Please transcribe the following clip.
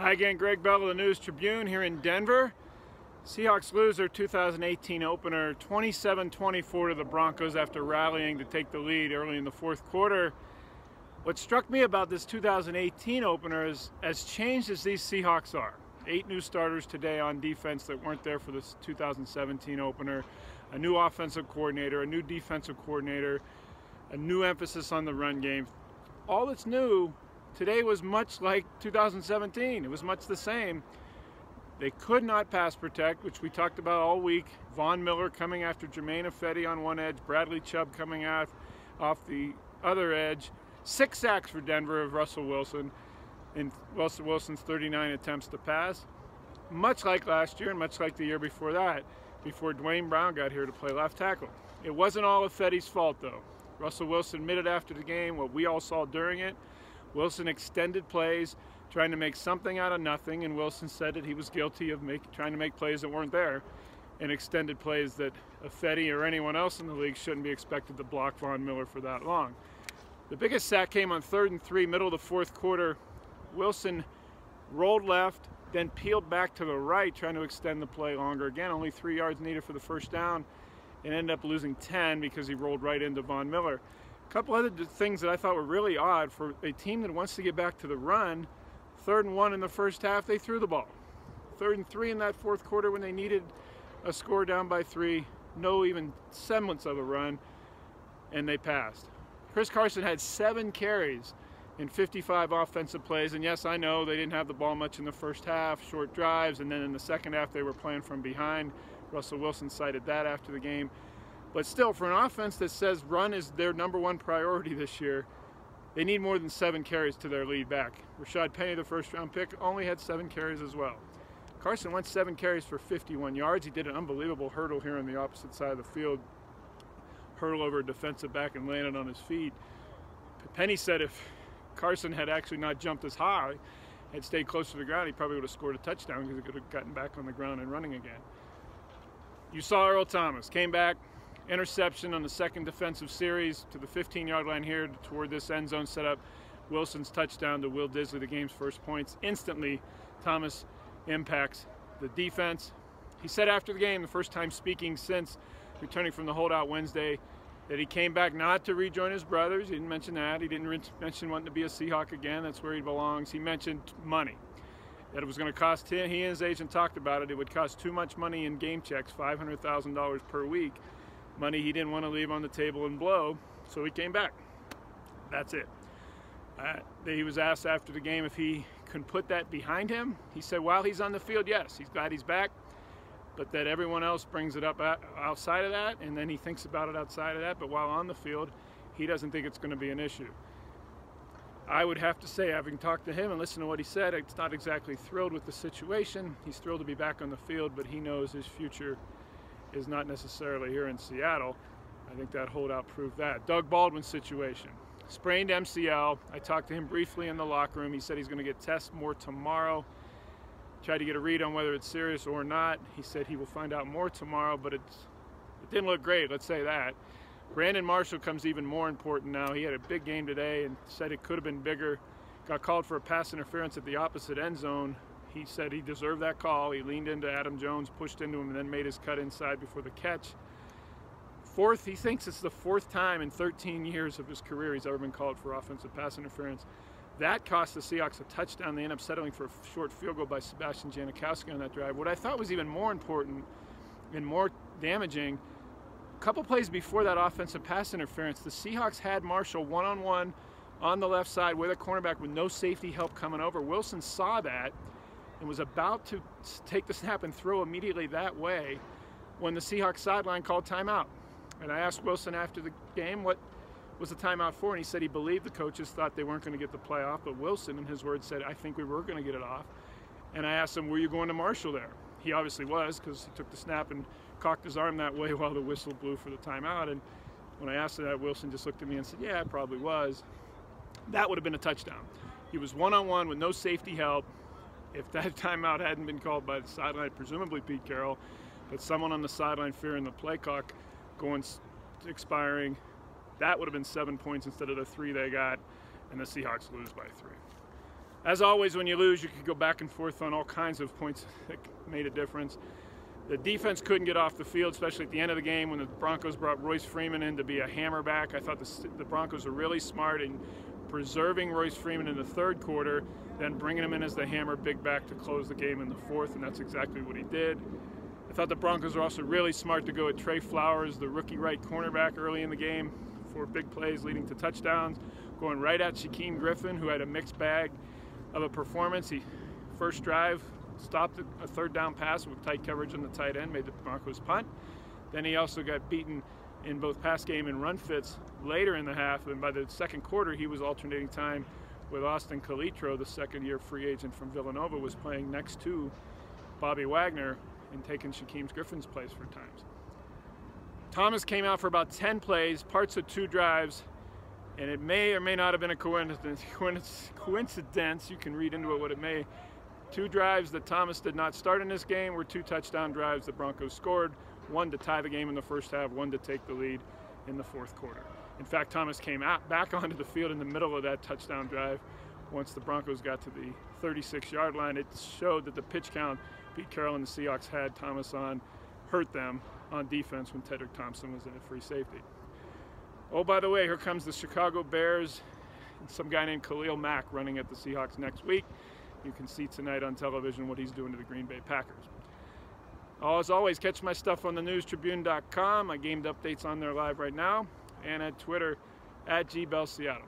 Hi again, Greg Bell of the News Tribune here in Denver. Seahawks lose their 2018 opener 27-24 to the Broncos after rallying to take the lead early in the fourth quarter. What struck me about this 2018 opener is as changed as these Seahawks are. 8 new starters today on defense that weren't there for this 2017 opener. A new offensive coordinator, a new defensive coordinator, a new emphasis on the run game. All that's new today was much like 2017. It was much the same. They could not pass protect, which we talked about all week. Von Miller coming after Jermaine Ifedi on one edge, Bradley Chubb coming out off the other edge. 6 sacks for Denver of Russell Wilson in Russell Wilson's 39 attempts to pass. Much like last year and much like the year before that, before Dwayne Brown got here to play left tackle. It wasn't all Ifedi's fault though. Russell Wilson admitted after the game, what we all saw during it, Wilson extended plays, trying to make something out of nothing, and Wilson said that he was guilty of trying to make plays that weren't there, and extended plays that Ifedi or anyone else in the league shouldn't be expected to block Von Miller for that long. The biggest sack came on 3rd and 3, middle of the fourth quarter. Wilson rolled left, then peeled back to the right, trying to extend the play longer. Again, only 3 yards needed for the first down, and ended up losing 10 because he rolled right into Von Miller. A couple other things that I thought were really odd for a team that wants to get back to the run. 3rd and 1 in the first half, they threw the ball. 3rd and 3 in that fourth quarter when they needed a score down by 3, no even semblance of a run, and they passed. Chris Carson had 7 carries in 55 offensive plays, and yes, I know they didn't have the ball much in the first half, short drives, and then in the second half they were playing from behind. Russell Wilson cited that after the game. But still, for an offense that says run is their #1 priority this year, they need more than 7 carries to their lead back. Rashad Penny, the first-round pick, only had 7 carries as well. Carson went 7 carries for 51 yards. He did an unbelievable hurdle here on the opposite side of the field. Hurdle over a defensive back and landed on his feet. Penny said if Carson had actually not jumped as high, had stayed close to the ground, he probably would have scored a touchdown because he could have gotten back on the ground and running again. You saw Earl Thomas, came back, interception on the second defensive series to the 15-yard line here toward this end zone setup. Wilson's touchdown to Will Disley, the game's first points. Instantly, Thomas impacts the defense. He said after the game, the first time speaking since returning from the holdout Wednesday, that he came back not to rejoin his brothers. He didn't mention that. He didn't mention wanting to be a Seahawk again. That's where he belongs. He mentioned money. That it was going to cost him, he and his agent talked about it, it would cost too much money in game checks, $500,000 per week. Money he didn't want to leave on the table and blow, so he came back. That's it. He was asked after the game if he can put that behind him. He said while he's on the field, yes, he's glad he's back, but that everyone else brings it up outside of that, and then he thinks about it outside of that, but while on the field, he doesn't think it's going to be an issue. I would have to say, having talked to him and listened to what he said, it's not exactly thrilled with the situation. He's thrilled to be back on the field, but he knows his future is not necessarily here in Seattle. I think that holdout proved that. Doug Baldwin's situation. Sprained MCL. I talked to him briefly in the locker room. He said he's going to get tested more tomorrow. Tried to get a read on whether it's serious or not. He said he will find out more tomorrow, but it didn't look great, let's say that. Brandon Marshall comes even more important now. He had a big game today and said it could have been bigger. Got called for a pass interference at the opposite end zone. He said he deserved that call. He leaned into Adam Jones, pushed into him, and then made his cut inside before the catch. He thinks it's the 4th time in 13 years of his career he's ever been called for offensive pass interference. That cost the Seahawks a touchdown. They end up settling for a short field goal by Sebastian Janikowski on that drive. What I thought was even more important and more damaging, a couple plays before that offensive pass interference, the Seahawks had Marshall one-on-one on the left side with a cornerback with no safety help coming over. Wilson saw that and was about to take the snap and throw immediately that way when the Seahawks sideline called timeout. And I asked Wilson after the game what was the timeout for, and he said he believed the coaches thought they weren't going to get the play off, but Wilson, in his words, said, I think we were going to get it off. And I asked him, were you going to Marshall there? He obviously was, because he took the snap and cocked his arm that way while the whistle blew for the timeout. And when I asked him that, Wilson just looked at me and said, yeah, it probably was. That would have been a touchdown. He was one-on-one with no safety help. If that timeout hadn't been called by the sideline, presumably Pete Carroll, but someone on the sideline fearing the play clock expiring, that would have been 7 points instead of the 3 they got, and the Seahawks lose by 3. As always, when you lose, you could go back and forth on all kinds of points that made a difference. The defense couldn't get off the field, especially at the end of the game when the Broncos brought Royce Freeman in to be a hammerback. I thought the Broncos were really smart in preserving Royce Freeman in the third quarter, then bringing him in as the hammer big back to close the game in the fourth, and that's exactly what he did. I thought the Broncos were also really smart to go at Trey Flowers, the rookie right cornerback, early in the game for big plays leading to touchdowns, going right at Shaquem Griffin, who had a mixed bag of a performance. He first drive stopped a third down pass with tight coverage on the tight end, made the Broncos punt. Then he also got beaten in both pass game and run fits later in the half, and by the second quarter he was alternating time with Austin Calitro, the second-year free agent from Villanova, was playing next to Bobby Wagner and taking Shaquem Griffin's place for times. Thomas came out for about 10 plays, parts of 2 drives, and it may or may not have been a coincidence. You can read into it what it may. 2 drives that Thomas did not start in this game were 2 touchdown drives the Broncos scored, 1 to tie the game in the first half, 1 to take the lead in the fourth quarter. In fact, Thomas came back onto the field in the middle of that touchdown drive. Once the Broncos got to the 36-yard line, it showed that the pitch count Pete Carroll and the Seahawks had Thomas on hurt them on defense when Tedrick Thompson was in at free safety. Oh, by the way, here comes the Chicago Bears and some guy named Khalil Mack running at the Seahawks next week. You can see tonight on television what he's doing to the Green Bay Packers. As always, catch my stuff on the newstribune.com. My game updates on there live right now, and at Twitter at GBellSeattle.